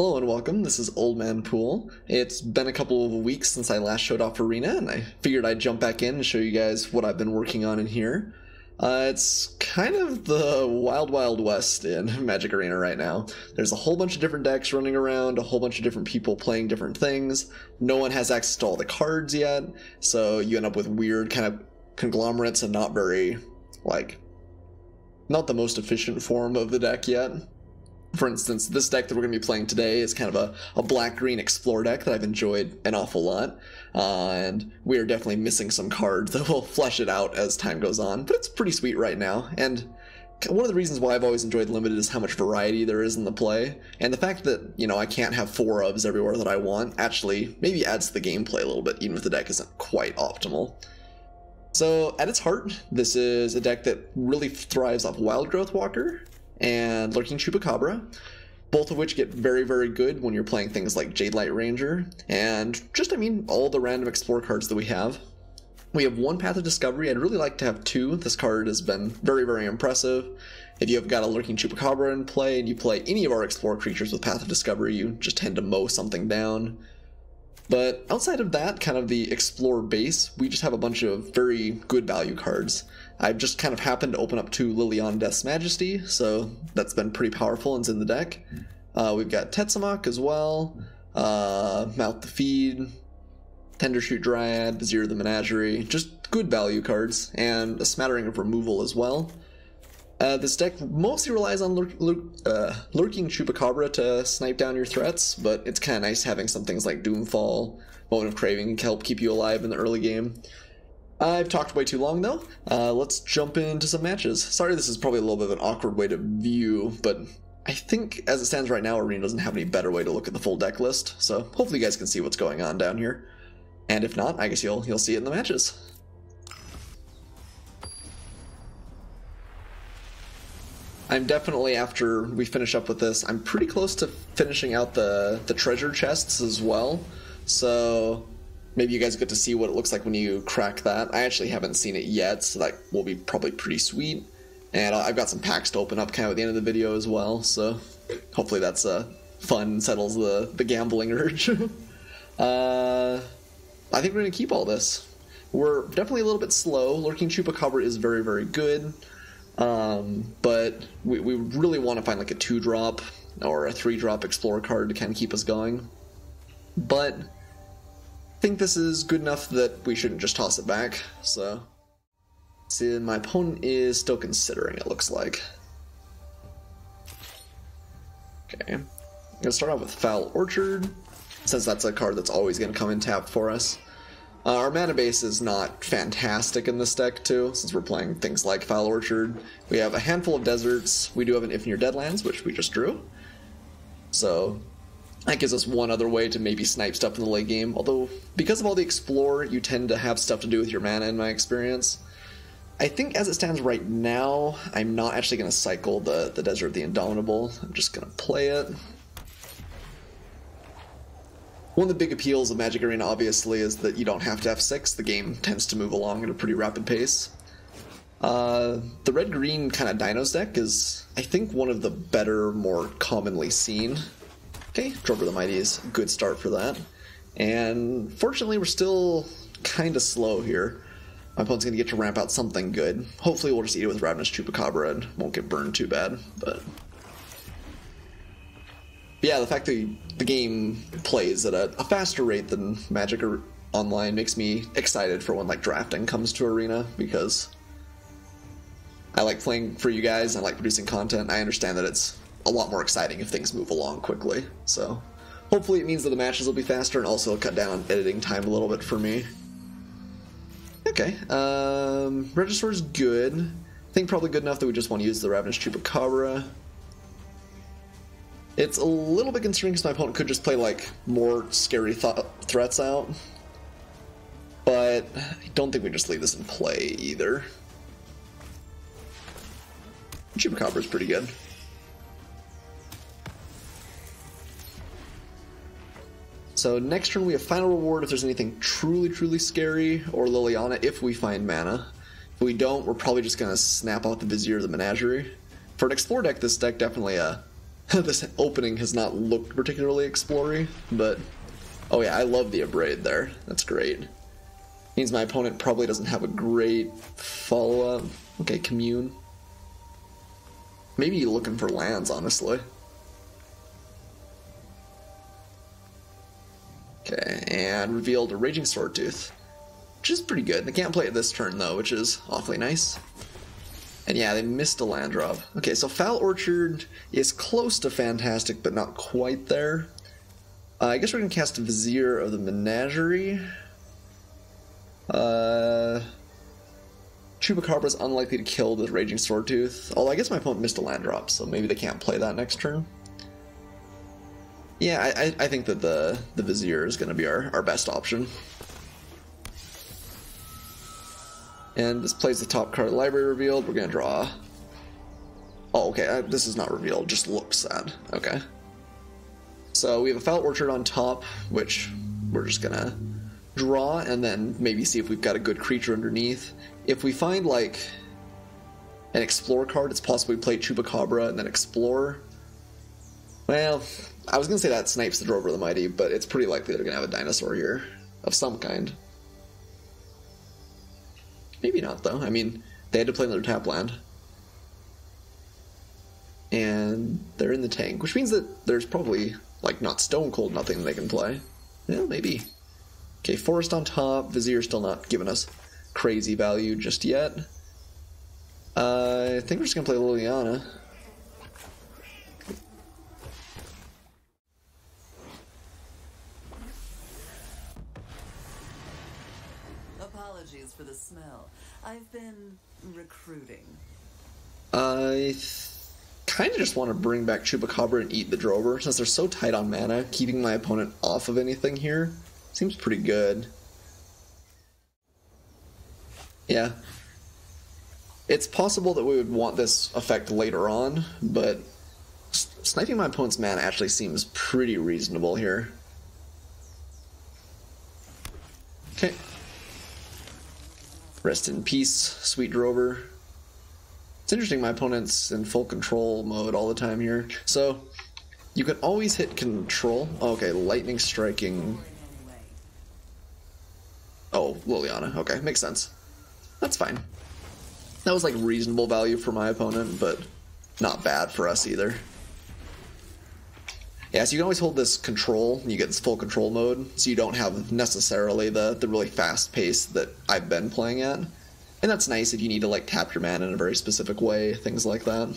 Hello and welcome, this is Oldmanpoole. It's been a couple of weeks since I last showed off Arena, and I figured I'd jump back in and show you guys what I've been working on in here. It's kind of the wild, wild west in Magic Arena right now. There's a whole bunch of different decks running around, a whole bunch of different people playing different things. No one has access to all the cards yet, so you end up with weird kind of conglomerates and not very, not the most efficient form of the deck yet. For instance, this deck that we're going to be playing today is kind of a black-green Explore deck that I've enjoyed an awful lot, and we are definitely missing some cards that will flesh it out as time goes on, but it's pretty sweet right now, and one of the reasons why I've always enjoyed Limited is how much variety there is in the play, and the fact that, you know, I can't have 4 ofs everywhere that I want actually maybe adds to the gameplay a little bit, even if the deck isn't quite optimal. So, at its heart, this is a deck that really thrives off Wild Growth Walker and Lurking Chupacabra, both of which get very, very good when you're playing things like Jadelight Ranger, and just, all the random Explore cards that we have. We have 1 Path of Discovery. I'd really like to have 2. This card has been very, very impressive. If you have got a Lurking Chupacabra in play, and you play any of our Explore creatures with Path of Discovery, you just tend to mow something down. But outside of that, kind of the Explore base, we just have a bunch of very good value cards. I've just kind of happened to open up 2 Liliana Death's Majesty, so that's been pretty powerful and it's in the deck. We've got Tetsamok as well, Mouth the Feed, Tendershoot Dryad, Vizier the Menagerie, just good value cards, and a smattering of removal as well. This deck mostly relies on Lurking Chupacabra to snipe down your threats, but it's kind of nice having some things like Doomfall, Moment of Craving can help keep you alive in the early game. I've talked way too long though. Let's jump into some matches. Sorry this is probably a little bit of an awkward way to view, but I think as it stands right now, Arena doesn't have any better way to look at the full deck list, so hopefully you guys can see what's going on down here. And if not, I guess you'll see it in the matches. I'm definitely, after we finish up with this, I'm pretty close to finishing out the treasure chests as well, so maybe you guys get to see what it looks like when you crack that. I actually haven't seen it yet, so that will be probably pretty sweet. And I've got some packs to open up kind of at the end of the video as well, so hopefully that's fun, settles the gambling urge. I think we're going to keep all this. We're definitely a little bit slow. Lurking Chupacabra is very, very good, but we really want to find like a 2-drop or a 3-drop Explorer card to kind of keep us going. But I think this is good enough that we shouldn't just toss it back, so see, my opponent is still considering, it looks like. Okay, I'm gonna start off with Foul Orchard, since that's a card that's always gonna come in tapped for us. Our mana base is not fantastic in this deck too, since we're playing things like Foul Orchard. We have a handful of deserts, we do have an If Near Deadlands, which we just drew, so that gives us one other way to maybe snipe stuff in the late game, although because of all the Explore, you tend to have stuff to do with your mana in my experience. I think as it stands right now, I'm not actually going to cycle the Desert of the Indomitable. I'm just going to play it. One of the big appeals of Magic Arena, obviously, is that you don't have to F6. The game tends to move along at a pretty rapid pace. The red-green kind of Dinos deck is, I think, one of the better, more commonly seen. Okay, Drover the Mighty is a good start for that. And fortunately, we're still kind of slow here. My opponent's going to get to ramp out something good. Hopefully we'll just eat it with Ravenous Chupacabra and won't get burned too bad. But yeah, the fact that the game plays at a faster rate than Magic Online makes me excited for when drafting comes to Arena, because I like playing for you guys, I like producing content. I understand that it's a lot more exciting if things move along quickly, so hopefully it means that the matches will be faster and also cut down on editing time a little bit for me. Okay, Regisaur's good. I think probably good enough that we just want to use the Ravenous Chupacabra. It's a little bit concerning because my opponent could just play more scary threats out, but I don't think we just leave this in play either. Chupacabra's pretty good. So next turn we have Final Reward if there's anything truly, truly scary, or Liliana if we find mana. If we don't, we're probably just going to snap out the Vizier of the Menagerie. For an Explore deck, this deck definitely This opening has not looked particularly explory, but oh yeah, I love the abrade there. That's great. Means my opponent probably doesn't have a great follow-up. Okay, commune. Maybe looking for lands, honestly. Okay, and revealed a Raging Swordtooth, which is pretty good. They can't play it this turn, though, which is awfully nice. And yeah, they missed a land drop. Okay, so Foul Orchard is close to fantastic, but not quite there. I guess we're going to cast Vizier of the Menagerie. Chupacabra's unlikely to kill with Raging Swordtooth. Although I guess my opponent missed a land drop, so maybe they can't play that next turn. Yeah, I think that the Vizier is going to be our best option. And this plays the top card of the library revealed. We're going to draw... Oh, okay, this is not revealed, just looks sad. Okay. So we have a Foul Orchard on top, which we're just going to draw, and then maybe see if we've got a good creature underneath. If we find, like, an Explore card, it's possible we play Chupacabra and then Explore. Well, I was going to say that snipes the Drover the Mighty, but it's pretty likely they're going to have a dinosaur here of some kind. Maybe not, though. I mean, they had to play another tap land. And they're in the tank, which means that there's probably, like, not stone cold nothing they can play. Yeah, maybe. Okay, Forest on top. Vizier's still not giving us crazy value just yet. I think we're just going to play Liliana. Apologies for the smell. I've been recruiting. I kind of just want to bring back Chupacabra and eat the Drover, since they're so tight on mana. Keeping my opponent off of anything here seems pretty good. Yeah. It's possible that we would want this effect later on, but sniping my opponent's mana actually seems pretty reasonable here. Okay. Rest in peace, sweet Drover. It's interesting, my opponent's in full control mode all the time here. So, you can always hit control. Okay, lightning striking. Oh, Liliana. Okay, makes sense. That's fine. That was like reasonable value for my opponent, but not bad for us either. Yeah, so you can always hold this control, you get this full control mode, so you don't have necessarily the really fast pace that I've been playing at. And that's nice if you need to like tap your mana in a very specific way, things like that.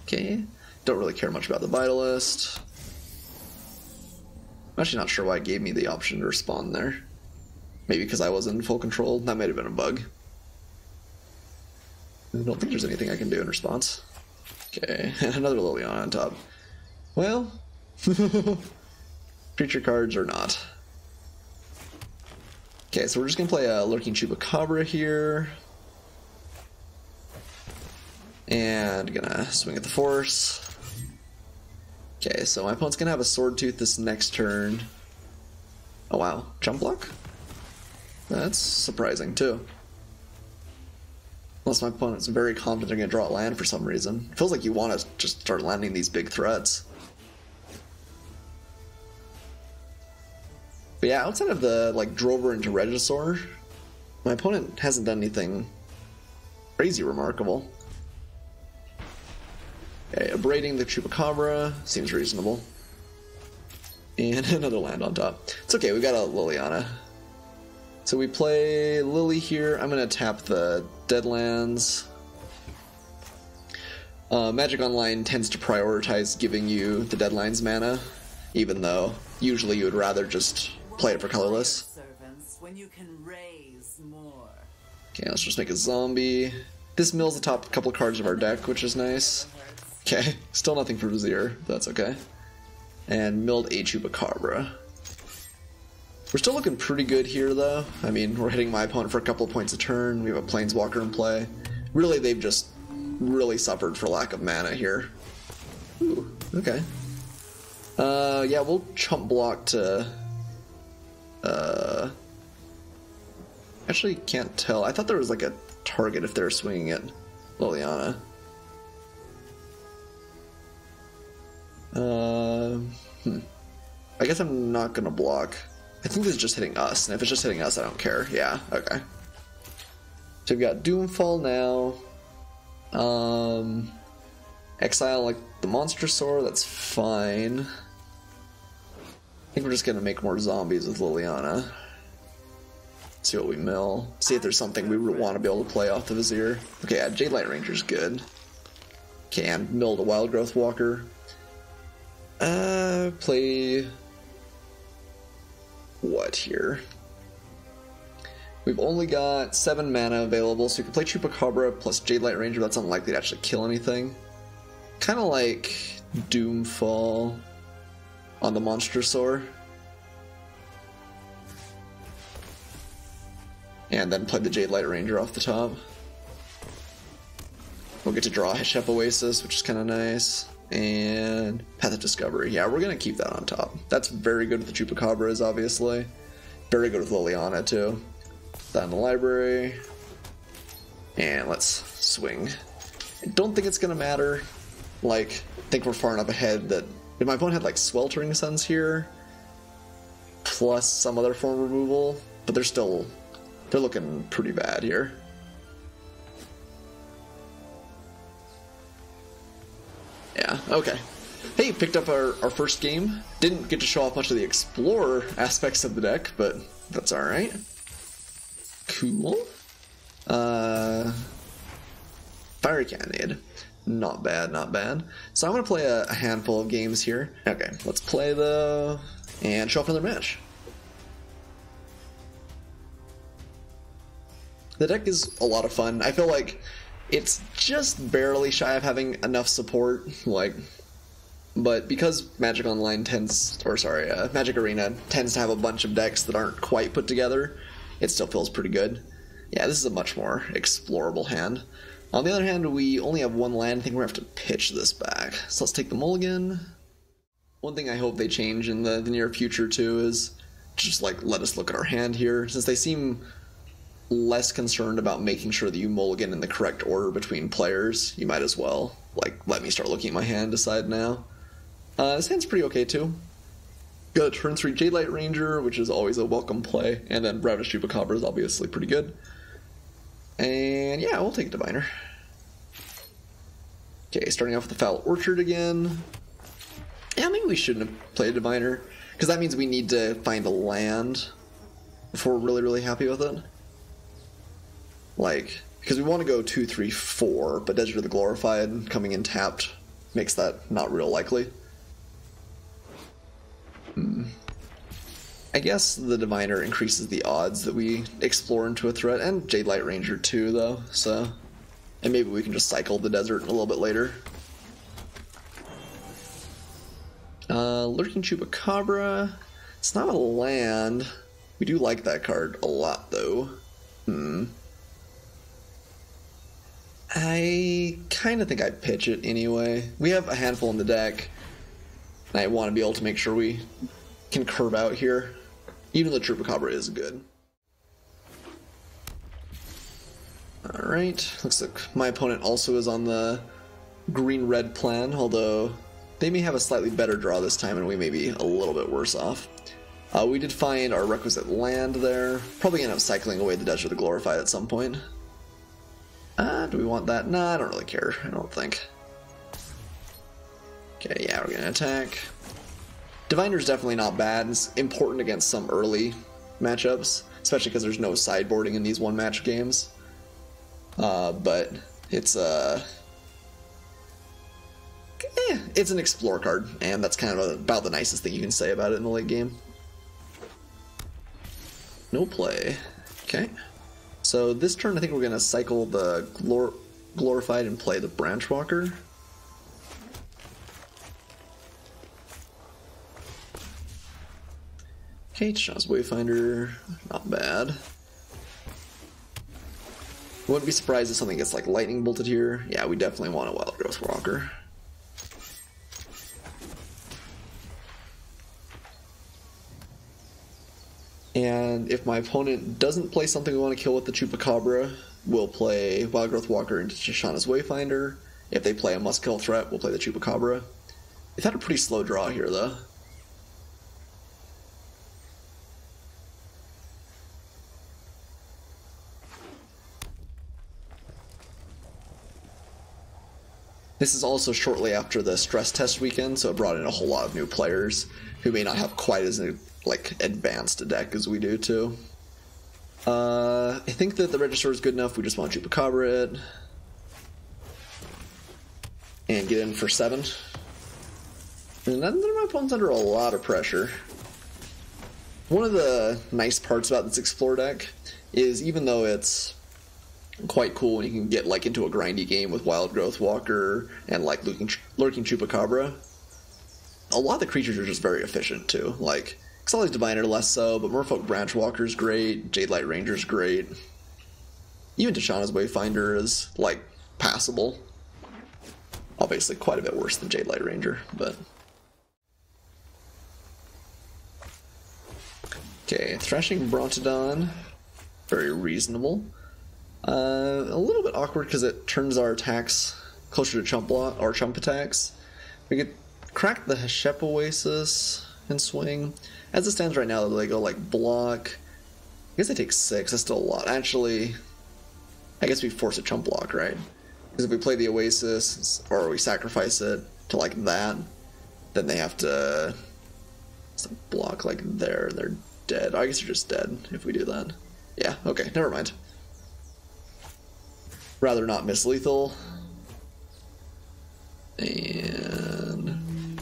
Okay, don't really care much about the Vitalist. I'm actually not sure why it gave me the option to respond there. Maybe because I was in full control, that might have been a bug. I don't think there's anything I can do in response. Okay, and another Liliana on top. Well, creature cards or not. Okay, so we're just going to play a Lurking Chupacabra here. And gonna swing at the Force. Okay, so my opponent's going to have a Swordtooth this next turn. Oh wow, jump block? That's surprising too. Unless my opponent's very confident they're going to draw a land for some reason. It feels like you want to just start landing these big threats. But yeah, outside of the like Drover into Regisaur, my opponent hasn't done anything crazy remarkable. Okay, abrading the Chupacabra seems reasonable. And another land on top. It's okay, we got a Liliana. So we play Lily here. I'm going to tap the Deadlands. Magic Online tends to prioritize giving you the Deadlands mana, even though usually you would rather just play it for colorless. Okay, let's just make a zombie. This mills the top couple cards of our deck, which is nice. Okay, still nothing for Vizier, but that's okay. And milled a Chupacabra. We're still looking pretty good here, though. I mean, we're hitting my opponent for a couple of points a turn. We have a Planeswalker in play. Really, they've just really suffered for lack of mana here. Ooh, okay. Yeah, we'll chump block to... Actually, can't tell. I thought there was like a target if they were swinging at Liliana. guess I'm not gonna block. I think this is just hitting us, and if it's just hitting us, I don't care. Yeah, okay. So we've got Doomfall now. Exile like the Monster Sword, that's fine. I think we're just gonna make more zombies with Liliana. See what we mill. See if there's something we would want to be able to play off the Vizier. Okay, yeah, Jade Light Ranger's good. Okay, and milled a Wild Growth Walker. Play... what here? We've only got 7 mana available, so you can play Chupacabra plus Jade Light Ranger. That's unlikely to actually kill anything. Kind of like Doomfall on the Monster Sword. And then play the Jade Light Ranger off the top. We'll get to draw Hishep Oasis, which is kind of nice. And Path of Discovery. Yeah, we're going to keep that on top. That's very good with the Chupacabras, obviously. Very good with Liliana, too. That in the library. And let's swing. I don't think it's going to matter. Like, I think we're far enough ahead that if my opponent had, like, Sweltering Suns here, plus some other form of removal, but they're looking pretty bad here. Yeah, okay. Hey, picked up our first game. Didn't get to show off much of the Explorer aspects of the deck, but that's alright. Cool. Fiery Cannonade. Not bad, not bad. So I'm going to play a handful of games here. Okay, let's play though, and show off another match. The deck is a lot of fun. I feel like it's just barely shy of having enough support, but because Magic Online Magic Arena tends to have a bunch of decks that aren't quite put together, it still feels pretty good. Yeah, this is a much more explorable hand. On the other hand, we only have 1 land. I think we're going to have to pitch this back. So let's take the mulligan. One thing I hope they change in the near future, too, is just, let us look at our hand here. Since they seem less concerned about making sure that you mulligan in the correct order between players, you might as well, let me start looking at my hand, decide now. This hand's pretty okay, too. Got a turn 3 Jade Light Ranger, which is always a welcome play, and then Ravish Chupacabra is obviously pretty good. And yeah, we'll take Diviner. Okay, starting off with the Foul Orchard again. Yeah, maybe we shouldn't have played Diviner, because that means we need to find a land before we're really, really happy with it. Because we want to go 2, 3, 4, but Desert of the Glorified coming in tapped makes that not real likely. I guess the Diviner increases the odds that we explore into a threat, and Jade Light Ranger too, though, so... And maybe we can just cycle the desert a little bit later. Lurking Chupacabra. It's not a land. We do like that card a lot, though. I kind of think I'd pitch it anyway. We have a handful in the deck, and I want to be able to make sure we can curve out here. Even though Chupacabra is good. Alright, looks like my opponent also is on the green-red plan, although they may have a slightly better draw this time and we may be a little bit worse off. We did find our requisite land there. Probably end up cycling away the Desert of the Glorified at some point. Do we want that? Nah, I don't really care, I don't think. Okay, yeah, we're gonna attack. Diviner's definitely not bad. It's important against some early matchups, especially because there's no sideboarding in these one-match games. But it's it's an explore card, and that's kind of about the nicest thing you can say about it in the late game. No play. Okay. So this turn I think we're going to cycle the Glorified and play the Branchwalker. Okay, Shaw's Wayfinder, not bad. Wouldn't be surprised if something gets lightning bolted here. Yeah, we definitely want a Wild Growth Walker. And if my opponent doesn't play something we want to kill with the Chupacabra, we'll play Wild Growth Walker into Shoshana's Wayfinder. If they play a must-kill threat, we'll play the Chupacabra. They've had a pretty slow draw here, though. This is also shortly after the stress test weekend, so it brought in a whole lot of new players who may not have quite as like advanced a deck as we do too. I think that the register is good enough. We just want to Chupacabra it and get in for 7. And then my opponent's under a lot of pressure. One of the nice parts about this Explore deck is even though it's quite cool when you can get like into a grindy game with Wild Growth Walker and like Lurking Chupacabra, a lot of the creatures are just very efficient too. Like Xali's Diviner less so, but Merfolk Branchwalker's great, Jadelight Ranger's great. Even Tishana's Wayfinder is like passable. Obviously quite a bit worse than Jadelight Ranger, but... Okay, Thrashing Brontodon, very reasonable. A little bit awkward because it turns our attacks closer to chump attacks. We could crack the Heshep Oasis and swing. As it stands right now, they go like block. I guess they take 6. That's still a lot. Actually, I guess we force a chump block, right? Because if we play the Oasis or we sacrifice it to like that, then they have to block like there. They're dead. I guess they're just dead if we do that. Yeah. Okay. Never mind. Rather not miss lethal. And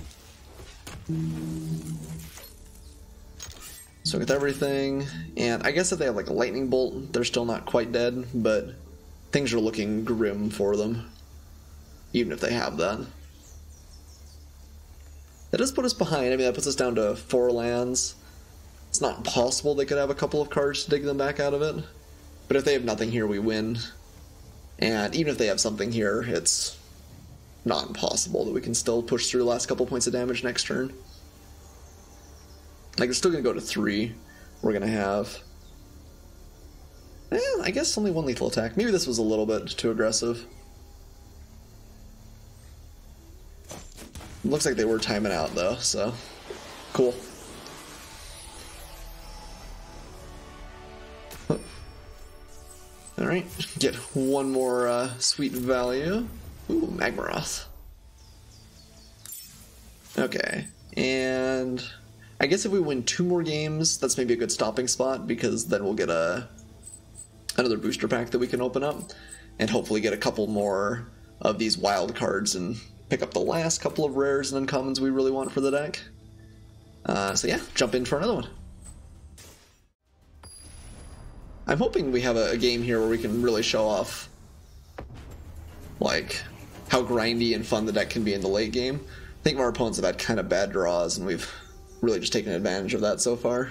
so with everything, and I guess if they have like a lightning bolt, they're still not quite dead, but things are looking grim for them, even if they have that. That does put us behind. I mean, that puts us down to 4 lands. It's not impossible they could have a couple of cards to dig them back out of it, but if they have nothing here, we win. And even if they have something here, it's not impossible that we can still push through the last couple points of damage next turn. Like, it's still going to go to 3. We're going to have... I guess only 1 lethal attack. Maybe this was a little bit too aggressive. Looks like they were timing out, though, so... Cool. Alright, get 1 more sweet value. Ooh, Magmaroth. Okay, and... I guess if we win 2 more games, that's maybe a good stopping spot, because then we'll get another booster pack that we can open up, and hopefully get a couple more of these wild cards and pick up the last couple of rares and uncommons we really want for the deck. So yeah, jump in for another one. I'm hoping we have a game here where we can really show off like how grindy and fun the deck can be in the late game. I think our opponents have had kind of bad draws, and we've really just taken advantage of that so far.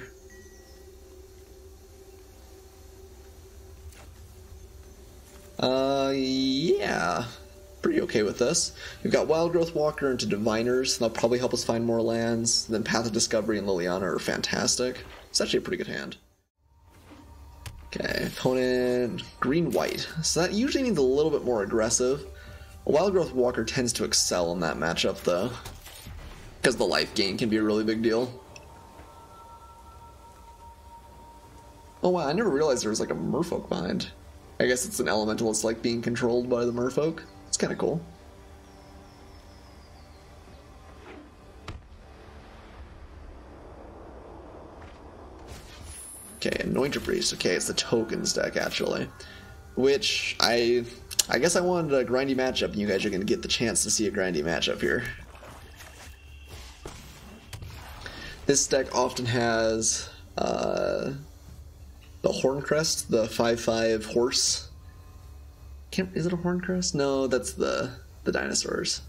Yeah, pretty okay with this. We've got Wild Growth Walker into Diviners, and they'll probably help us find more lands. Then Path of Discovery and Liliana are fantastic. It's actually a pretty good hand. Okay, opponent green-white. So that usually means a little bit more aggressive. A Wild Growth Walker tends to excel in that matchup, though, because the life gain can be a really big deal. Oh wow, I never realized there was like a merfolk behind. I guess it's an elemental that's like being controlled by the merfolk. It's kind of cool. Okay, Anointer Priest. Okay, it's the tokens deck, actually. Which, I guess I wanted a grindy matchup, and you guys are going to get the chance to see a grindy matchup here. This deck often has the Horncrest, the 5/5 horse. Is it a Horncrest? No, that's the dinosaurs.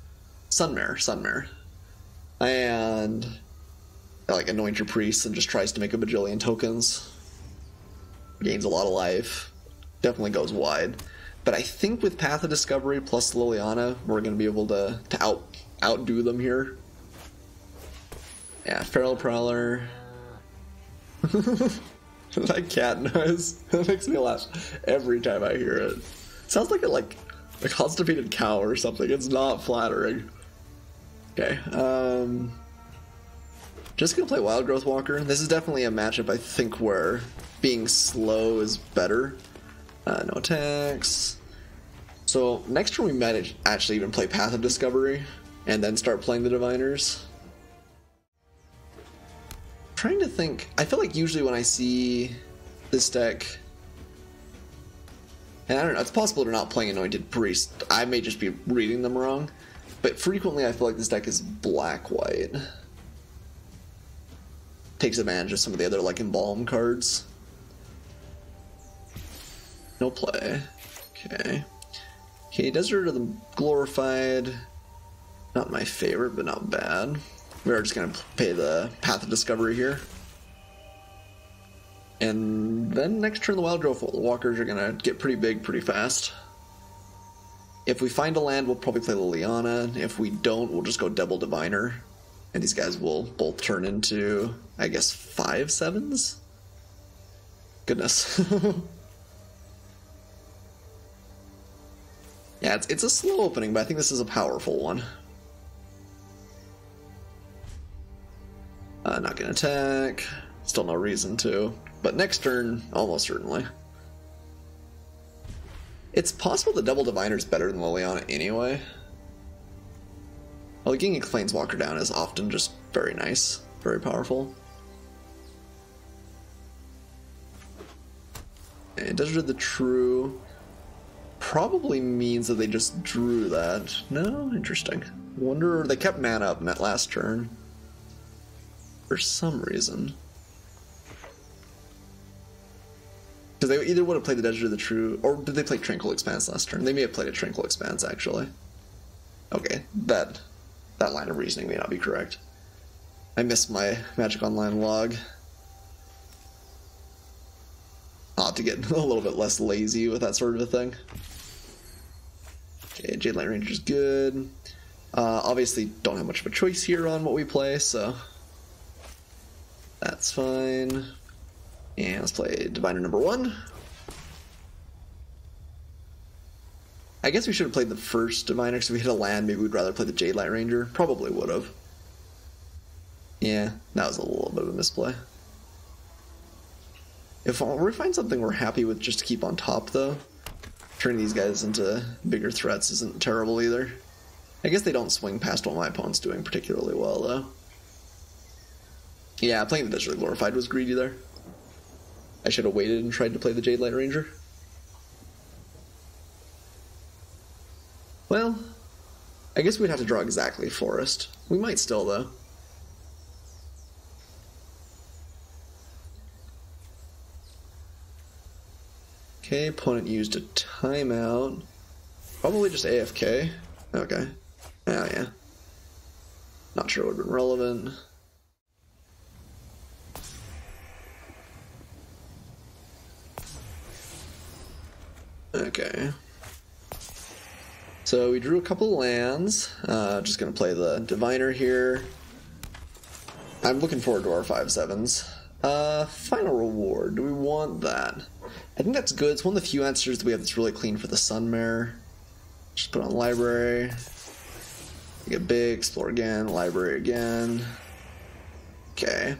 Sunmare. And like Anointer Priest and just tries to make a bajillion tokens. Gains a lot of life. Definitely goes wide. But I think with Path of Discovery plus Liliana, we're going to be able to outdo them here. Yeah, Feral Prowler. That cat noise. That makes me laugh every time I hear it. Sounds like a constipated cow or something. It's not flattering. Okay, just gonna play Wild Growth Walker. This is definitely a matchup I think where being slow is better. No attacks. So next turn we might actually even play Path of Discovery and then start playing the Diviners. I'm trying to think. I feel like usually when I see this deck, and I don't know, it's possible they're not playing Anointed Priest. I may just be reading them wrong, but frequently I feel like this deck is black-white. Takes advantage of some of the other like Embalm cards. No play. Okay. Okay, Desert of the Glorified. Not my favorite, but not bad. We're just gonna pay the Path of Discovery here. And then next turn the Wild Growth Walkers are gonna get pretty big pretty fast. If we find a land, we'll probably play Liliana. If we don't, we'll just go double Diviner. And these guys will both turn into, I guess, 5/7s? Goodness. Yeah, it's a slow opening, but I think this is a powerful one. Not gonna attack. Still no reason to. But next turn, almost certainly. It's possible the double Diviner is better than Liliana anyway. Well, getting a Planeswalker down is often just very nice, very powerful. And Desert of the True probably means that they just drew that. No? Interesting. Wonder, they kept mana up in that last turn. For some reason. Because they either would have played the Desert of the True, or did they play Tranquil Expanse last turn? They may have played a Tranquil Expanse, actually. Okay, that line of reasoning may not be correct. I missed my Magic Online log. I'll have to get a little bit less lazy with that sort of a thing. Okay, Jade Light Ranger's good. Obviously don't have much of a choice here on what we play, so that's fine. And let's play Diviner number 1. I guess we should have played the first Diviner, because if we hit a land, maybe we'd rather play the Jade Light Ranger. Probably would have. Yeah, that was a little bit of a misplay. If we find something we're happy with just to keep on top, though, turning these guys into bigger threats isn't terrible either. I guess they don't swing past what my opponent's doing particularly well, though. Yeah, playing the Desert Glorified was greedy there. I should have waited and tried to play the Jade Light Ranger. Well, I guess we'd have to draw exactly Forest. We might still, though. Okay, opponent used a timeout. Probably just AFK. Okay. Oh, yeah. Not sure it would have been relevant. Okay. So we drew a couple lands. Just gonna play the Diviner here. I'm looking forward to our 5/7s. Final Reward. Do we want that? I think that's good. It's one of the few answers that we have that's really clean for the Sunmare. Just put on Library. Get big, explore again, Library again. Okay.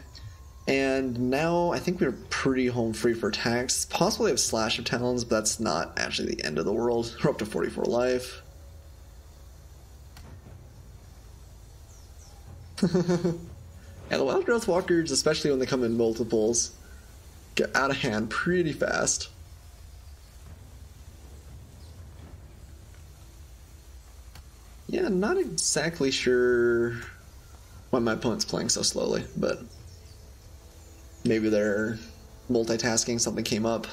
And now I think we're pretty home free for attacks. It's possible they have Slash of Talons, but that's not actually the end of the world. We're up to 44 life. Yeah, the Wild Growth Walkers, especially when they come in multiples, get out of hand pretty fast. Yeah, not exactly sure why my opponent's playing so slowly, but maybe they're multitasking, something came up.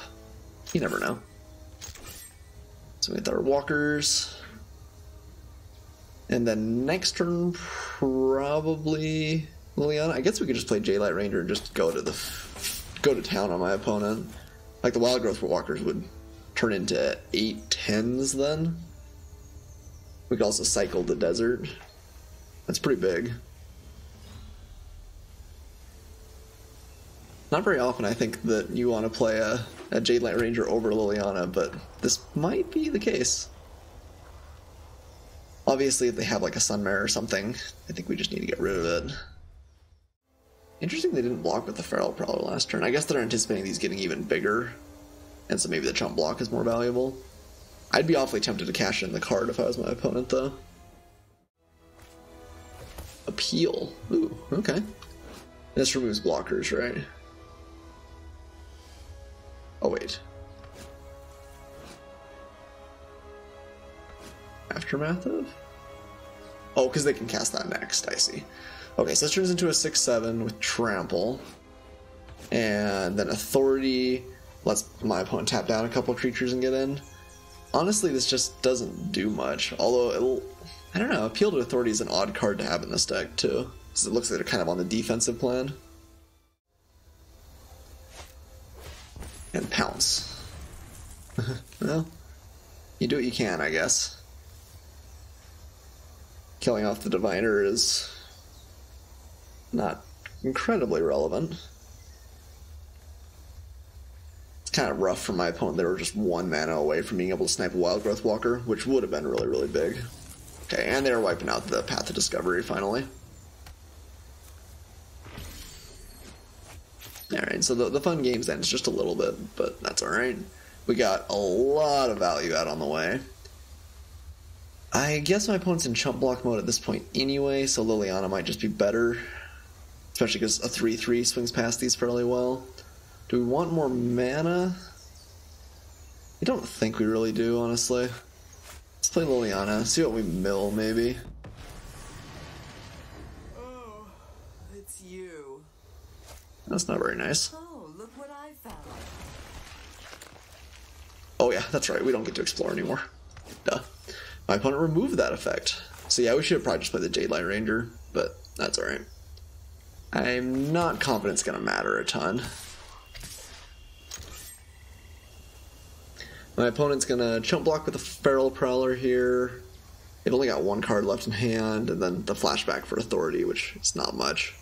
You never know. So we get our walkers. And then next turn, probably Liliana. I guess we could just play Jade Light Ranger and just go to town on my opponent. Like the Wild Growth Walkers would turn into 8/10s then. We could also cycle the desert. That's pretty big. Not very often I think that you want to play a Jade Light Ranger over Liliana, but this might be the case. Obviously, if they have like a Sunmare or something, I think we just need to get rid of it. Interesting they didn't block with the Feral Prowler last turn. I guess they're anticipating these getting even bigger, and so maybe the chump block is more valuable. I'd be awfully tempted to cash in the card if I was my opponent, though. Appeal. Ooh, okay. This removes blockers, right? Oh, wait. Aftermath of? Oh, because they can cast that next, I see. Okay, so this turns into a 6/7 with Trample. And then Authority lets my opponent tap down a couple creatures and get in. Honestly, this just doesn't do much. Although, it'll... I don't know, Appeal to Authority is an odd card to have in this deck, too. Because it looks like they're kind of on the defensive plan. And Pounce. Well, you do what you can, I guess. Killing off the Diviner is not incredibly relevant. It's kind of rough for my opponent. They were just 1 mana away from being able to snipe a Wild Growth Walker, which would have been really, really big. Okay, and they're wiping out the Path to Discovery, finally. Alright, so the fun games ends just a little bit, but that's alright. We got a lot of value out on the way. I guess my opponent's in chump block mode at this point anyway, so Liliana might just be better. Especially because a 3/3 swings past these fairly well. Do we want more mana? I don't think we really do, honestly. Let's play Liliana, see what we mill, maybe. Oh, it's you. That's not very nice. Oh, look what I found. Oh yeah, that's right, we don't get to explore anymore. Duh. My opponent removed that effect. So yeah, we should have probably just played the Jade Light Ranger, but that's alright. I'm not confident it's going to matter a ton. My opponent's going to chump block with the Feral Prowler here. They've only got 1 card left in hand, and then the flashback for Authority, which is not much.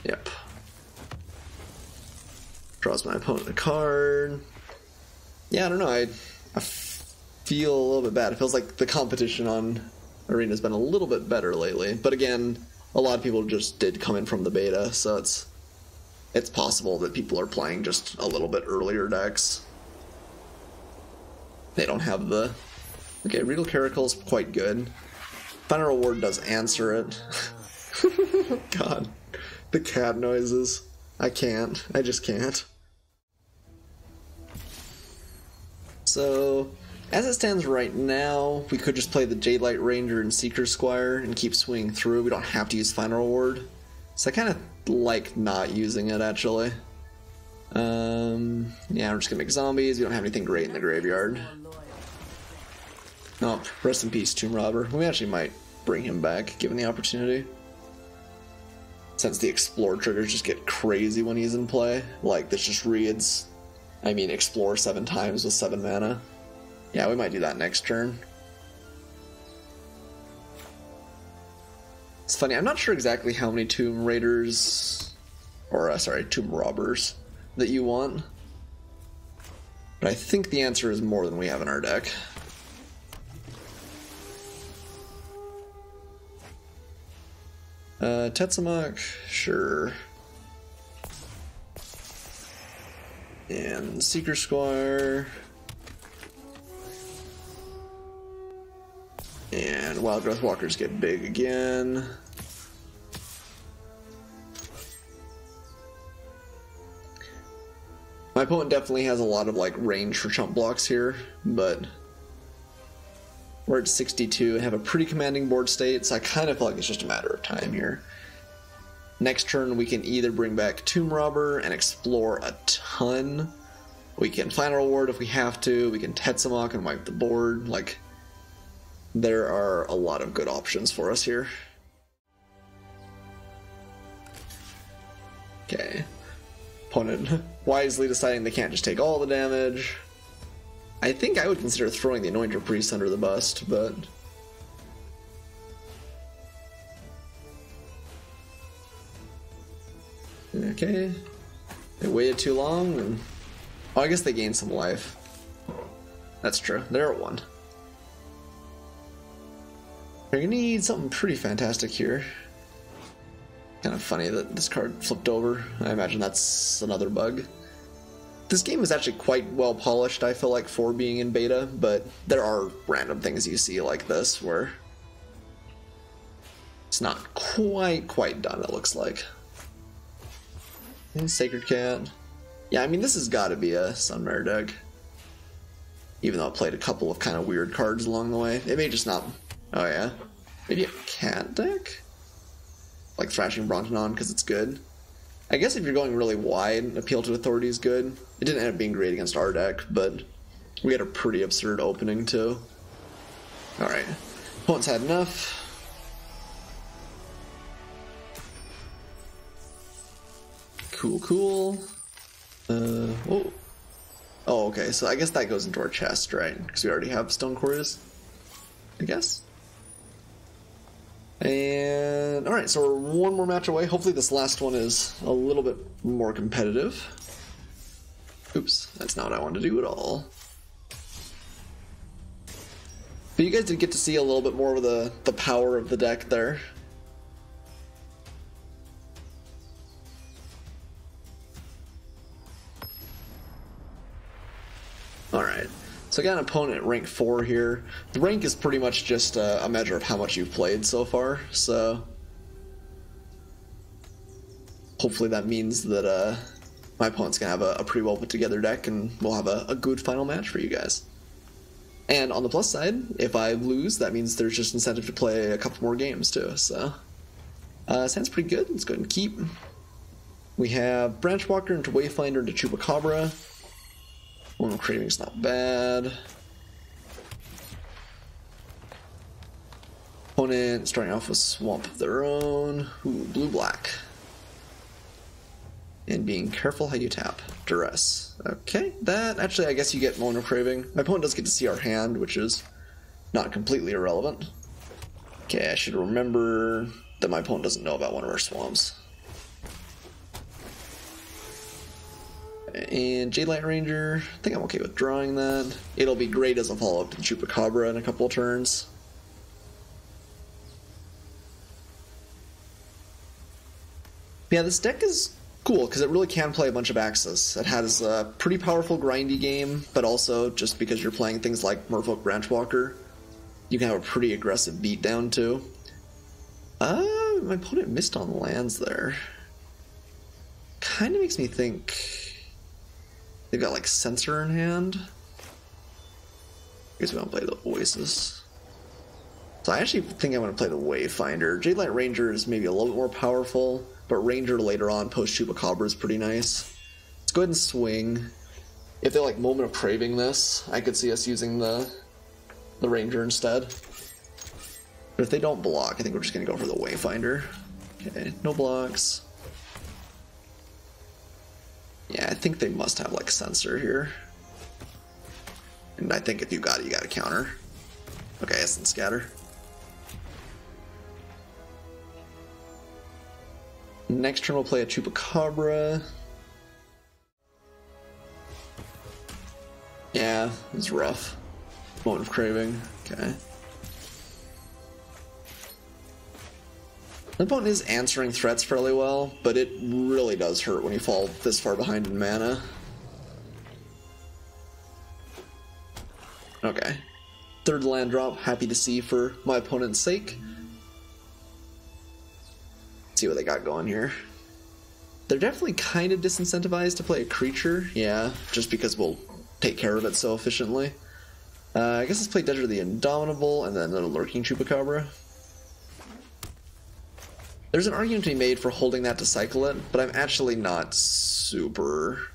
Yep. Draws my opponent a card. Yeah, I don't know. I feel a little bit bad. It feels like the competition on Arena's been a little bit better lately. But again, a lot of people just did come in from the beta, so it's possible that people are playing just a little bit earlier decks. They don't have the... Okay, Regal Caracal is quite good. Final Reward does answer it. God. The cat noises. I can't. I just can't. So, as it stands right now, we could just play the Jade Light Ranger and Seeker Squire and keep swinging through. We don't have to use Final Reward. So I kind of like not using it, actually. Yeah, we're just gonna make zombies. We don't have anything great in the graveyard. Oh, rest in peace, Tomb Robber. We actually might bring him back, given the opportunity. Since the Explore triggers just get crazy when he's in play. Like, this just reads... Explore 7 times with 7 mana. Yeah, we might do that next turn. It's funny, I'm not sure exactly how many Tomb Raiders... Tomb Robbers that you want. But I think the answer is more than we have in our deck. Tetsamok, sure. And Seeker Squire. And Wild Growth Walkers get big again. My opponent definitely has a lot of range for chump blocks here, but we're at 62 and have a pretty commanding board state, so I kind of feel like it's just a matter of time here. Next turn, we can either bring back Tomb Robber and explore a ton. We can Final Reward if we have to. We can Tetsamok and wipe the board. There are a lot of good options for us here. Okay. Opponent wisely deciding they can't just take all the damage. I think I would consider throwing the Anointer Priest under the bust, but... Okay. They waited too long, and... Oh, I guess they gained some life. That's true. They're at 1. We're gonna need something pretty fantastic here. Kind of funny that this card flipped over. I imagine that's another bug. This game is actually quite well polished, I feel like, for being in beta, but there are random things you see like this where it's not quite done, it looks like. And Sacred Cat. Yeah, I mean, this has got to be a Sunmare deck. Even though it played a couple of kind of weird cards along the way. It may just not... Oh yeah. Maybe a cat deck? Like Thrashing Brontonon because it's good. I guess if you're going really wide, Appeal to Authority is good. It didn't end up being great against our deck, but we had a pretty absurd opening too. Alright. Opponent's had enough. Cool. Whoa. Oh, okay, so I guess that goes into our chest, right? Because we already have Stone Quarries, I guess. And alright, so we're one more match away. Hopefully this last one is a little bit more competitive. Oops, that's not what I wanted to do at all. But you guys did get to see a little bit more of the power of the deck there. Alright, so I got an opponent at rank 4 here. The rank is pretty much just a measure of how much you've played so far, so hopefully that means that my opponent's going to have a pretty well put together deck and we'll have a good final match for you guys. And on the plus side, if I lose, that means there's just incentive to play a couple more games too, so sounds pretty good. Let's go ahead and keep. We have Branchwalker into Wayfinder into Chupacabra. One Craving's not bad. Opponent starting off with Swamp of their own. Ooh, blue-black. And being careful how you tap. Duress. Okay, that actually I guess you get Mono Craving. My opponent does get to see our hand, which is not completely irrelevant. Okay, I should remember that my opponent doesn't know about one of our swamps. And Jadelight Ranger, I think I'm okay with drawing that. It'll be great as a follow-up to the Chupacabra in a couple of turns. Yeah, this deck is cool because it really can play a bunch of Axis. It has a pretty powerful grindy game, but also just because you're playing things like Merfolk Branchwalker, you can have a pretty aggressive beatdown too. My opponent missed on lands there. Kind of makes me think they've got like Censor in hand. I guess we don't play the Oasis. So I actually think I'm going to play the Wayfinder. Jadelight Ranger is maybe a little bit more powerful, but Ranger later on post Chupacabra is pretty nice. Let's go ahead and swing. If they like Moment of Craving this, I could see us using the Ranger instead. But if they don't block, I think we're just going to go for the Wayfinder. Okay, no blocks. Yeah, I think they must have like Censor here. And I think if you got it, you got to counter. Okay, Essence Scatter. Next turn we'll play a Chupacabra. Yeah, it's rough. Moment of Craving. Okay. The opponent is answering threats fairly well, but it really does hurt when you fall this far behind in mana. Okay. Third land drop, happy to see for my opponent's sake. Let's see what they got going here. They're definitely kind of disincentivized to play a creature, yeah, just because we'll take care of it so efficiently. I guess let's play Desert of the Indomitable and then a Lurking Chupacabra. There's an argument to be made for holding that to cycle it, but I'm actually not super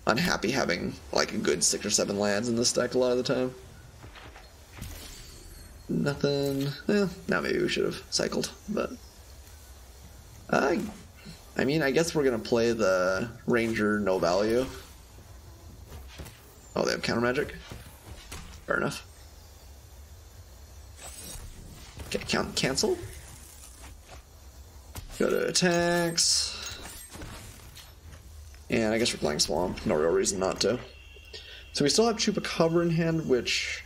unhappy having like a good 6 or 7 lands in this deck a lot of the time. Nothing. Now maybe we should have cycled, but I mean, I guess we're gonna play the Ranger no value. Oh, they have counter magic? Fair enough. Okay, cancel. Go to attacks. And I guess we're playing Swamp. No real reason not to. So we still have Chupacabra in hand, which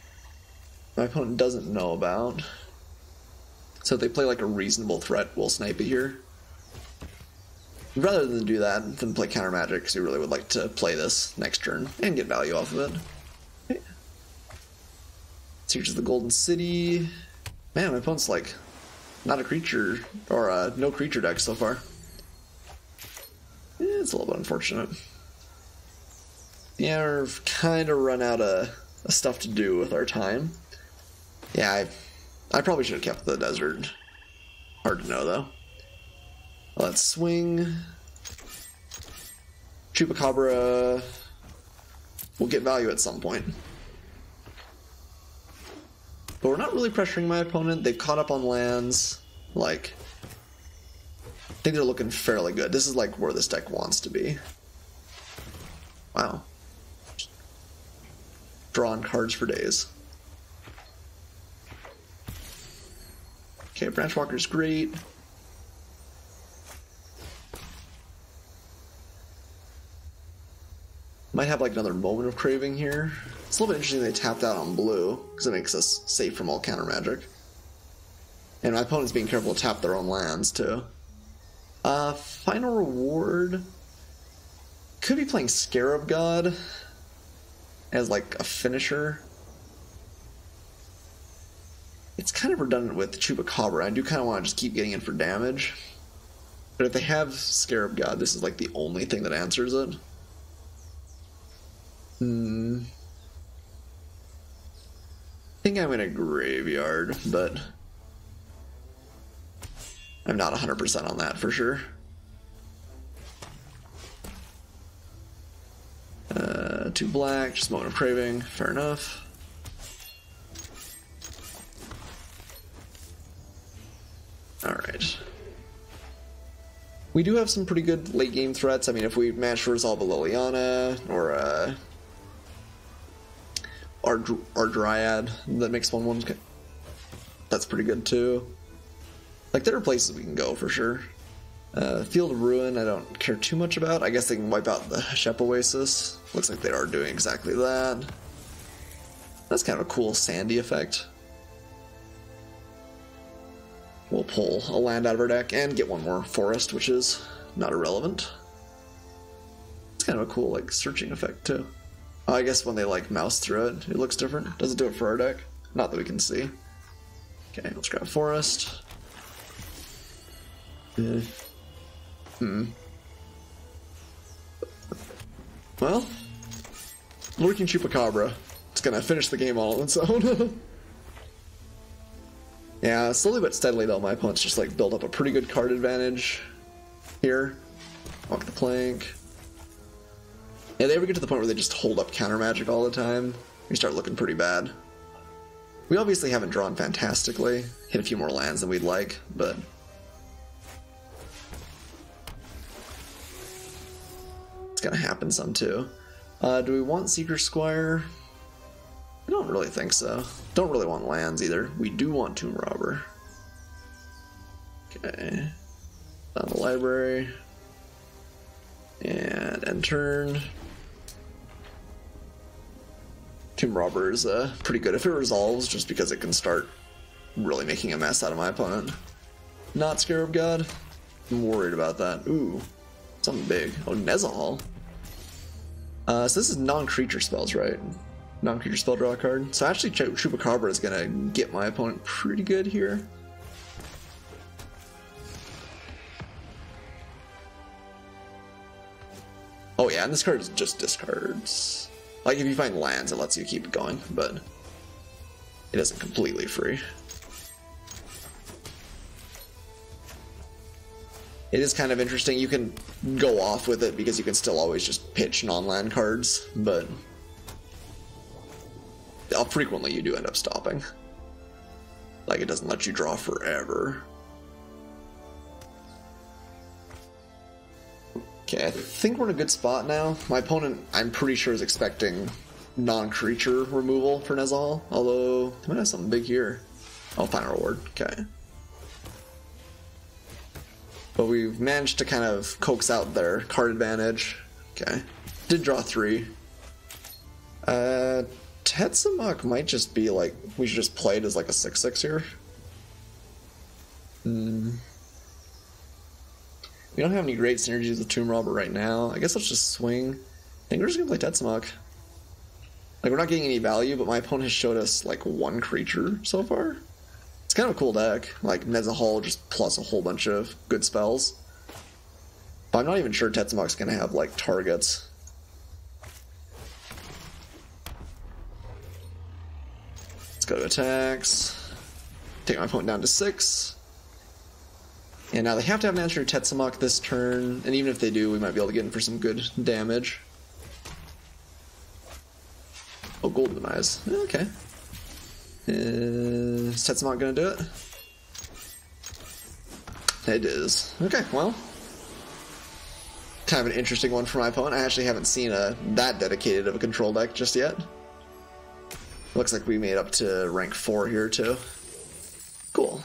my opponent doesn't know about. So if they play like a reasonable threat, we'll snipe it here. rather than do that, than play counter magic, because we really would like to play this next turn and get value off of it. Okay. Search of the Golden City. Man, my opponent's like not a creature, or no creature deck so far. It's a little bit unfortunate. Yeah, we've kind of run out of stuff to do with our time. Yeah, I probably should have kept the desert. Hard to know, though. Let's swing. Chupacabra. We'll get value at some point. But we're not really pressuring my opponent. They've caught up on lands. Like, I think they're looking fairly good. This is like where this deck wants to be. Wow. Drawing cards for days. Okay, Branchwalker's great. Might have like another moment of craving here. It's a little bit interesting they tapped out on blue, because it makes us safe from all counter magic. And my opponent's being careful to tap their own lands too. Final reward. Could be playing Scarab God as like a finisher. It's kind of redundant with Chupacabra. I do kind of want to just keep getting in for damage. But if they have Scarab God, this is like the only thing that answers it. I think I'm in a graveyard, but I'm not 100% on that for sure. 2 black, just moment of craving, fair enough. Alright. We do have some pretty good late game threats. I mean, if we manage to resolve a Liliana, or our Dryad that makes 1/1, that's pretty good too. Like, there are places we can go for sure. Field of Ruin, I don't care too much about. I guess they can wipe out the Shep Oasis. Looks like they are doing exactly that. That's kind of a cool sandy effect. We'll pull a land out of our deck and get one more forest, which is not irrelevant. It's kind of a cool, like, searching effect too. Oh, I guess when they like mouse through it, it looks different. Does it do it for our deck? Not that we can see. Okay, let's grab forest. Well, Lurking Chupacabra. It's gonna finish the game all on its own. Yeah, slowly but steadily though, my opponent's just like built up a pretty good card advantage here. Walk the plank. Yeah, they ever get to the point where they just hold up counter magic all the time, we start looking pretty bad. We obviously haven't drawn fantastically, hit a few more lands than we'd like, but it's gonna happen some too. Do we want Seeker Squire? I don't really think so. Don't really want lands either. We do want Tomb Robber. Okay. Down the library. And end turn. Tomb Robber is pretty good if it resolves, just because it can start really making a mess out of my opponent. Not Scarab God. I'm worried about that. Ooh. Something big. Oh, Nezahal. So this is non-creature spells, right? Non-creature spell, draw a card. So actually Chupacabra is gonna get my opponent pretty good here. Oh yeah, and this card just discards. Like, if you find lands, it lets you keep going, but it isn't completely free. It is kind of interesting. You can go off with it because you can still always just pitch non-land cards, but frequently you do end up stopping. Like, it doesn't let you draw forever. Okay, I think we're in a good spot now. My opponent, I'm pretty sure, is expecting non-creature removal for Nezahal, although I might have something big here. Oh, final reward. Okay. But we've managed to kind of coax out their card advantage. Okay. Did draw 3. Tetsamok might just be like, we should just play it as like a 6/6 here. We don't have any great synergies with Tomb Robber right now. I guess let's just swing. I think we're just gonna play Tetsamok. Like, we're not getting any value, but my opponent has showed us, like, one creature so far. It's kind of a cool deck. Like, Nezahal just plus a whole bunch of good spells. But I'm not even sure Tetsamok's gonna have, like, targets. Let's go to attacks. Take my opponent down to 6. And now they have to have an answer to Tetsamok this turn, and even if they do, we might be able to get in for some good damage. Oh, Golden Eyes. Okay. Is Tetsamok gonna do it? It is. Okay, well. Kind of an interesting one for my opponent. I actually haven't seen that dedicated of a control deck just yet. Looks like we made up to rank 4 here, too. Cool.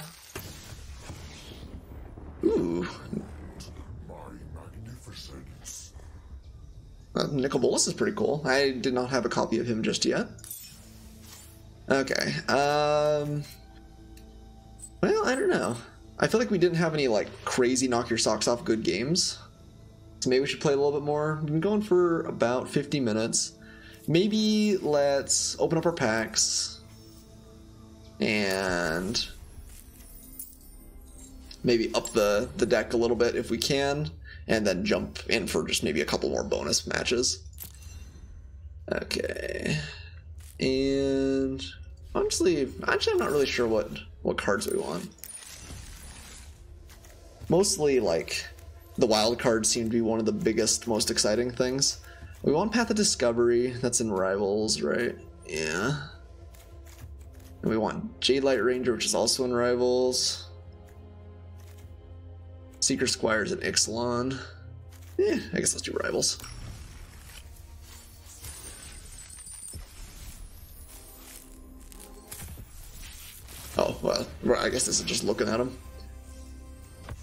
Ooh. Nicol Bolas is pretty cool. I did not have a copy of him just yet. Okay. Well, I don't know. I feel like we didn't have any, like, crazy knock your socks off good games. So maybe we should play a little bit more. We've been going for about 50 minutes. Maybe let's open up our packs. And maybe up the deck a little bit if we can. And then jump in for just maybe a couple more bonus matches. Okay. And honestly, I'm not really sure what cards we want. Mostly, like, the wild cards seem to be one of the biggest, most exciting things. We want Path of Discovery. That's in Rivals, right? Yeah. And we want Jade Light Ranger, which is also in Rivals. Seeker Squires and Ixalan. I guess let's do Rivals. Oh, well, I guess this is just looking at them.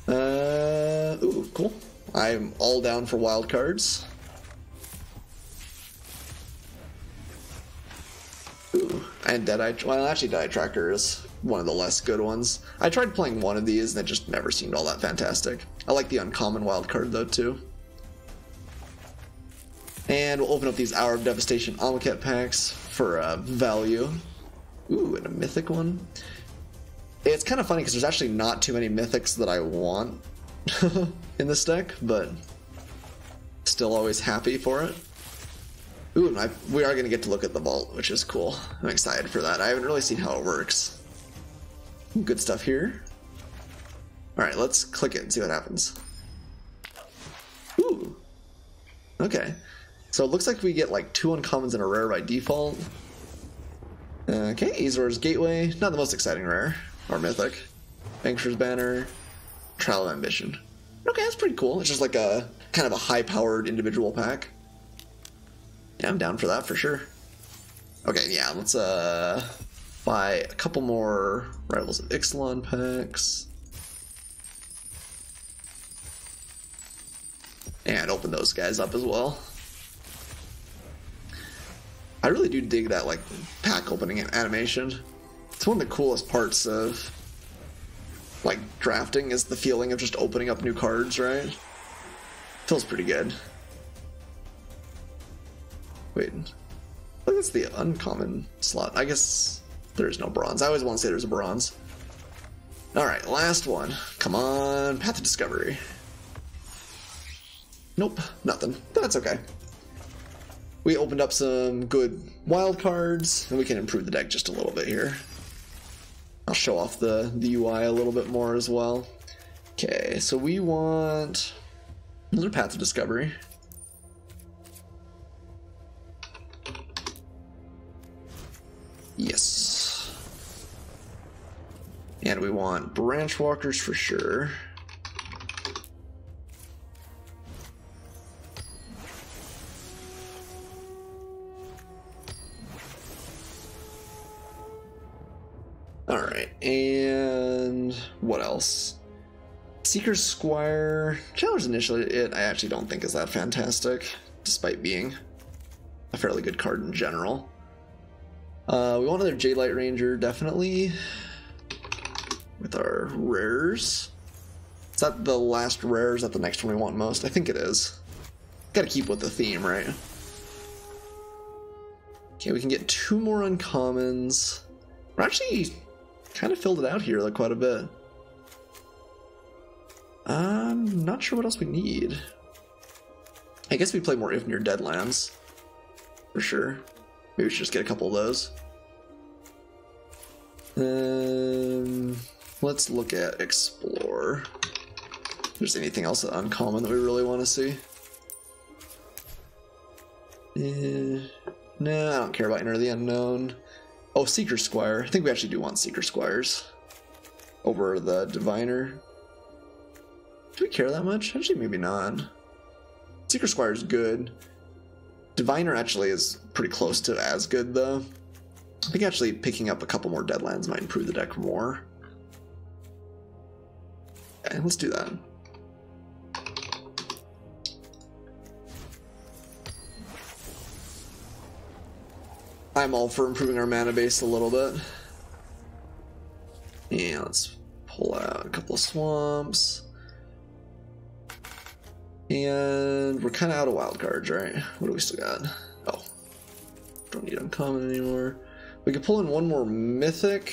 Ooh, cool. I'm all down for wild cards. Ooh, and Deadeye. Well, actually, Deadeye Tracker is one of the less good ones. I tried playing one of these, and it just never seemed all that fantastic. I like the uncommon wild card, though, too. And we'll open up these Hour of Devastation Amoket packs for value. Ooh, and a mythic one. It's kind of funny because there's actually not too many mythics that I want in this deck, but still always happy for it. Ooh, and we are going to get to look at the vault, which is cool. I'm excited for that. I haven't really seen how it works. Good stuff here. Alright, let's click it and see what happens. Ooh. Okay. So it looks like we get like 2 uncommons and a rare by default. Okay, Azor's Gateway. Not the most exciting rare. Or mythic. Bankshire's Banner. Trial of Ambition. Okay, that's pretty cool. It's just like a kind of a high-powered individual pack. Yeah, I'm down for that for sure. Okay, yeah, let's buy a couple more Rivals of Ixalan packs. And open those guys up as well. I really do dig that, like, pack opening animation. It's one of the coolest parts of, like, drafting is the feeling of just opening up new cards, right? Feels pretty good. Wait. Look, that's the uncommon slot. I guess there's no bronze. I always want to say there's a bronze. Alright, last one. Come on, Path of Discovery. Nope, nothing. That's okay. We opened up some good wild cards, and we can improve the deck just a little bit here. I'll show off the UI a little bit more as well. Okay, so we want another Path of Discovery. Yes. And we want Branch Walkers for sure. Alright, and what else? Seeker's Squire. Challenge initially, I actually don't think is that fantastic, despite being a fairly good card in general. We want another Jade Light Ranger, definitely, with our rares. Is that the last rare, or is that the next one we want most? I think it is. Gotta keep with the theme, right? Okay, we can get 2 more uncommons. We're actually kind of filled it out here like quite a bit. I'm not sure what else we need. I guess we play more If Near Deadlands. For sure. Maybe we should just get a couple of those. Let's look at Explore. If there's anything else uncommon that we really want to see. No, I don't care about Enter the Unknown. Oh, Seeker Squire. I think we actually do want Seeker Squires over the Diviner. Do we care that much? Actually, maybe not. Seeker Squire is good. Diviner actually is pretty close to as good, though. I think actually picking up a couple more Deadlands might improve the deck more. Okay, let's do that. I'm all for improving our mana base a little bit. Yeah, let's pull out a couple of swamps. And we're kind of out of wild cards, right? What do we still got? Oh, don't need uncommon anymore. We could pull in 1 more mythic.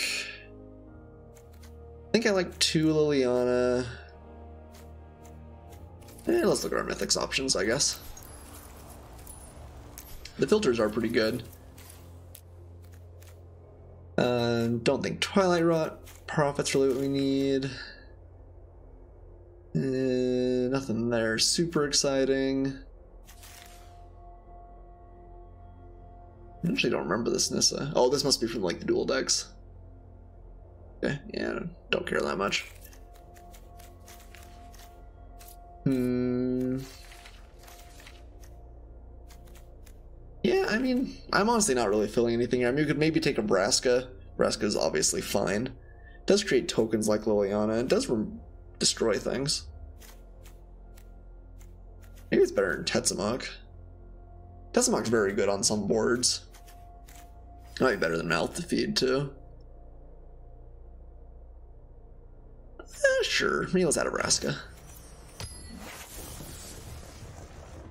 I think I like 2 Liliana. Let's look at our mythics options, I guess. The filters are pretty good. Don't think Twilight Rot Prophet's really what we need. Nothing there super exciting. I actually don't remember this Nissa. Oh, this must be from like the dual decks. Okay, yeah, don't care that much. Yeah, I mean, I'm honestly not really feeling anything here. I mean, we could maybe take a Vraska. Vraska is obviously fine. It does create tokens like Liliana. It does destroy things. Maybe it's better than Tetzimoc. Tetzimoc's very good on some boards. It might be better than Mouth to Feed, too. Sure. Maybe let's add a Vraska.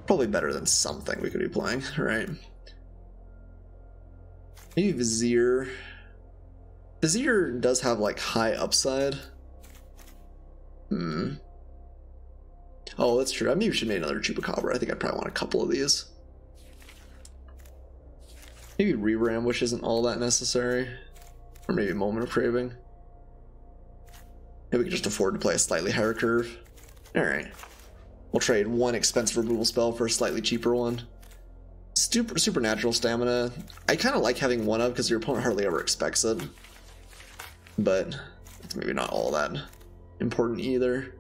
Probably better than something we could be playing, right? Maybe Vizier. Vizier does have like high upside. Oh, that's true. I maybe we should make another Chupacabra. I think I probably want a couple of these. Maybe Reram, which isn't all that necessary. Or maybe Moment of Craving. Maybe we can just afford to play a slightly higher curve. Alright. We'll trade 1 expensive removal spell for a slightly cheaper one. Supernatural Stamina. I kind of like having 1 of because your opponent hardly ever expects it. But it's maybe not all that important either.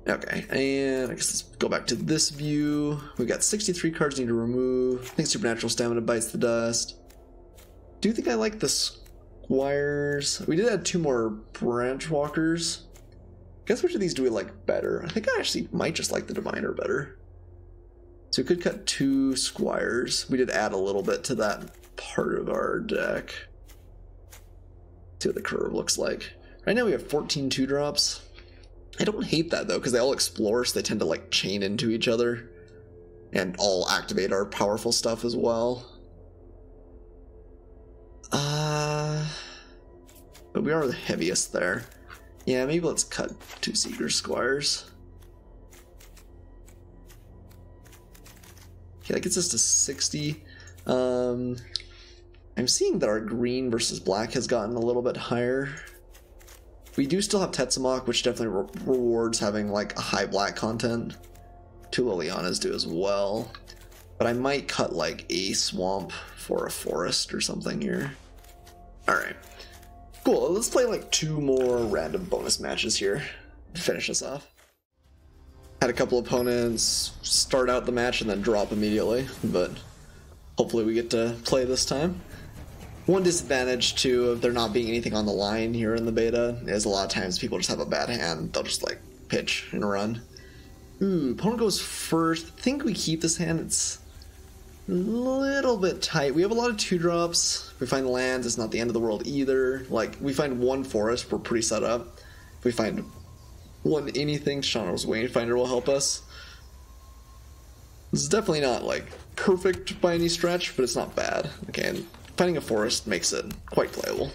Okay, and I guess let's go back to this view. We've got 63 cards we need to remove. I think Supernatural Stamina bites the dust. Do you think I like the Squires? We did add 2 more Branch Walkers. Guess which of these do we like better? I think I actually might just like the Diviner better. So we could cut 2 Squires. We did add a little bit to that part of our deck. See what the curve looks like. Right now we have 14 2-drops. I don't hate that though, because they all explore, so they tend to like chain into each other. And all activate our powerful stuff as well. But we are the heaviest there. Yeah, maybe let's cut 2 Seeker Squires. Okay, that gets us to 60. I'm seeing that our green versus black has gotten a little bit higher. We do still have Tetzimoc, which definitely rewards having like a high black content. 2 Lilianas do as well. But I might cut like a swamp for a forest or something here. Alright. Cool, let's play like 2 more random bonus matches here to finish us off. Had a couple opponents start out the match and then drop immediately, but hopefully we get to play this time. One disadvantage too of there not being anything on the line here in the beta is a lot of times people just have a bad hand. They'll just like pitch and run. Ooh, opponent goes first. I think we keep this hand. a little bit tight. We have a lot of 2-drops. If we find lands, it's not the end of the world either. Like, we find one forest, we're pretty set up. If we find one anything, Shauna's Wayfinder will help us. This is definitely not, like, perfect by any stretch, but it's not bad. Okay, and finding a forest makes it quite playable.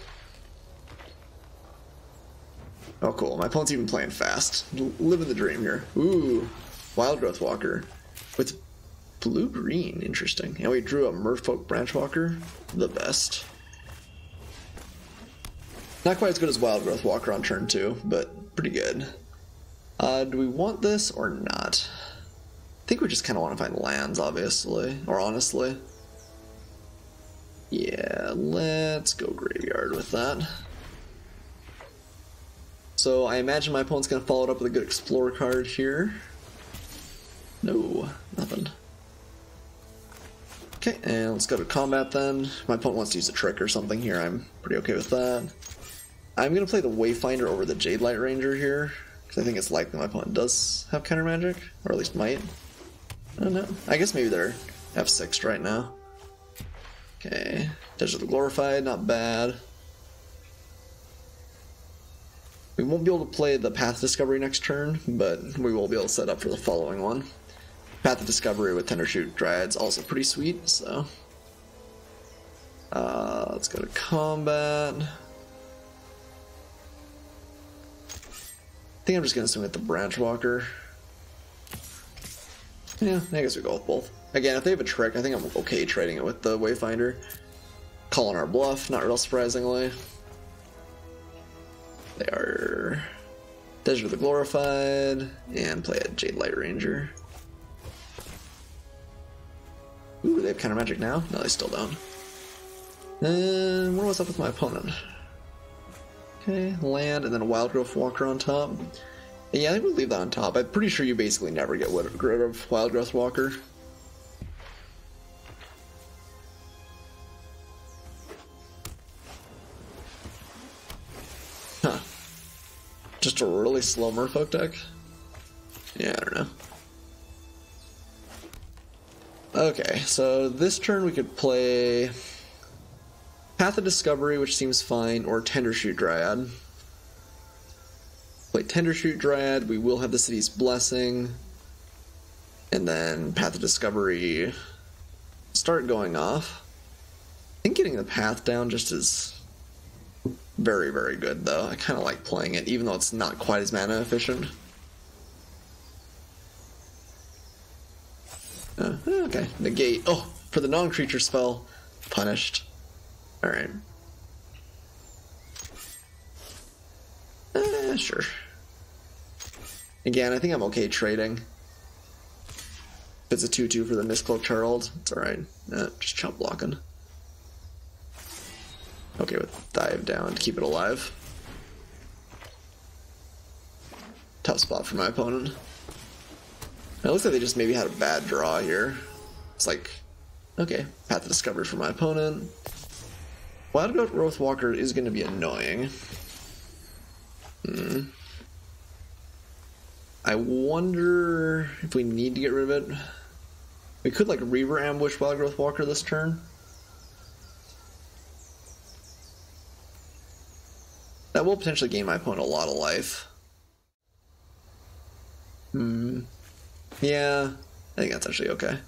Oh, cool. My opponent's even playing fast. Living the dream here. Ooh, Wild Growth Walker. With blue-green. Interesting. And we drew a Merfolk Branchwalker. The best. Not quite as good as Wild Growth Walker on turn 2, but pretty good. Do we want this or not? I think we just kind of want to find lands, obviously. Or honestly. Yeah, let's go Graveyard with that. So I imagine my opponent's going to follow it up with a good Explorer card here. No, nothing. Okay, and let's go to combat then. My opponent wants to use a trick or something here. I'm pretty okay with that. I'm going to play the Wayfinder over the Jade Light Ranger here, because I think it's likely my opponent does have counter magic, or at least might. I don't know. I guess maybe they're F6'd right now. Okay, Desert of the Glorified, not bad. We won't be able to play the Path Discovery next turn, but we will be able to set up for the following one. Path of Discovery with Tendershoot Dryad's also pretty sweet, so... let's go to combat. I think I'm just going to swing at the Branchwalker. Yeah, I guess we go with both. Again, if they have a trick, I think I'm okay trading it with the Wayfinder. Calling our bluff, not real surprisingly. They are Desert of the Glorified, and play a Jade Light Ranger. Ooh, they have counter magic now? No, they still don't. And what was up with my opponent? Okay, land, and then a Wild Growth Walker on top. Yeah, I would leave that on top. I'm pretty sure you basically never get rid of Wild Growth Walker. Huh. Just a really slow Merfolk deck? Yeah, I don't know. Okay, so this turn we could play Path of Discovery, which seems fine, or Tendershoot Dryad. Play Tendershoot Dryad, we will have the City's Blessing, and then Path of Discovery start going off. I think getting the path down just is very, very good, though. I kind of like playing it, even though it's not quite as mana efficient. Okay, negate. Oh, for the non-creature spell, punished. Alright. Sure. Again, I think I'm okay trading. If it's a 2-2 for the Mistcloak Herald, it's alright. Just chump blocking. Okay with dive down to keep it alive. Tough spot for my opponent. It looks like they just maybe had a bad draw here. It's like, okay, Path of Discovery for my opponent. Wild Growth Walker is going to be annoying. I wonder if we need to get rid of it. We could like Reaver Ambush Wild Growth Walker this turn. That will potentially gain my opponent a lot of life. Yeah, I think that's actually okay.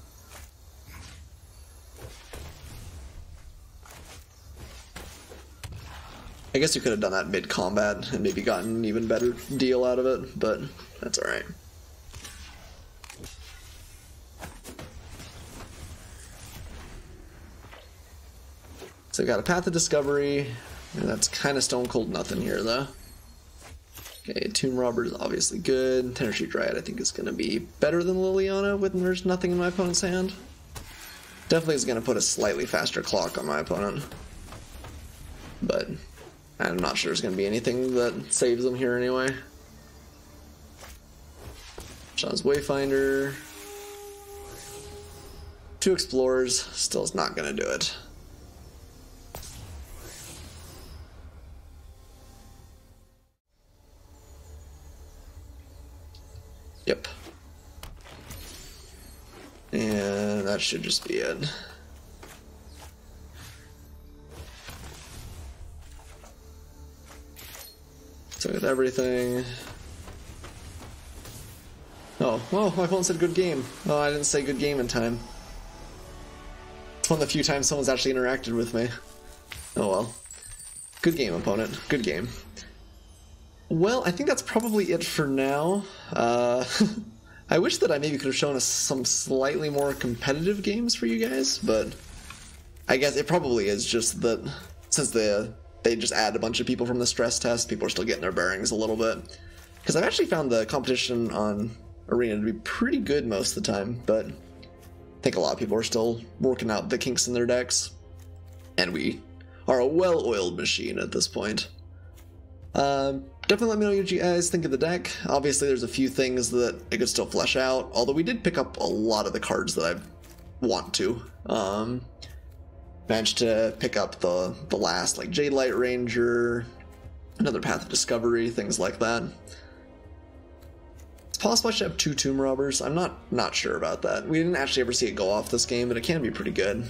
I guess you could have done that mid-combat and maybe gotten an even better deal out of it, but that's alright. So we got a Path of Discovery, and that's kind of stone cold nothing here, though. Okay, Tomb Robber is obviously good. Tendershoot Dryad I think is going to be better than Liliana when there's nothing in my opponent's hand. Definitely is going to put a slightly faster clock on my opponent. But I'm not sure there's going to be anything that saves them here anyway. Sean's Wayfinder. 2 Explorers still is not going to do it. Yep. And that should just be it. So with everything. Oh, well, my phone said good game. Oh, I didn't say good game in time. It's one of the few times someone's actually interacted with me. Oh well. Good game, opponent. Good game. Well, I think that's probably it for now. I wish that I maybe could have shown us some slightly more competitive games for you guys, but I guess it probably is just that since they just add a bunch of people from the stress test, people are still getting their bearings a little bit. Because I've actually found the competition on Arena to be pretty good most of the time, but I think a lot of people are still working out the kinks in their decks. And we are a well-oiled machine at this point. Definitely let me know what you guys think of the deck. Obviously there's a few things that it could still flesh out, although we did pick up a lot of the cards that I want to. Managed to pick up the last, like Jade Light Ranger, another Path of Discovery, things like that. It's possible I should have 2 Tomb Robbers. I'm not sure about that. We didn't actually ever see it go off this game, but it can be pretty good.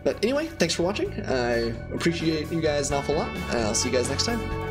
But anyway, thanks for watching. I appreciate you guys an awful lot, and I'll see you guys next time.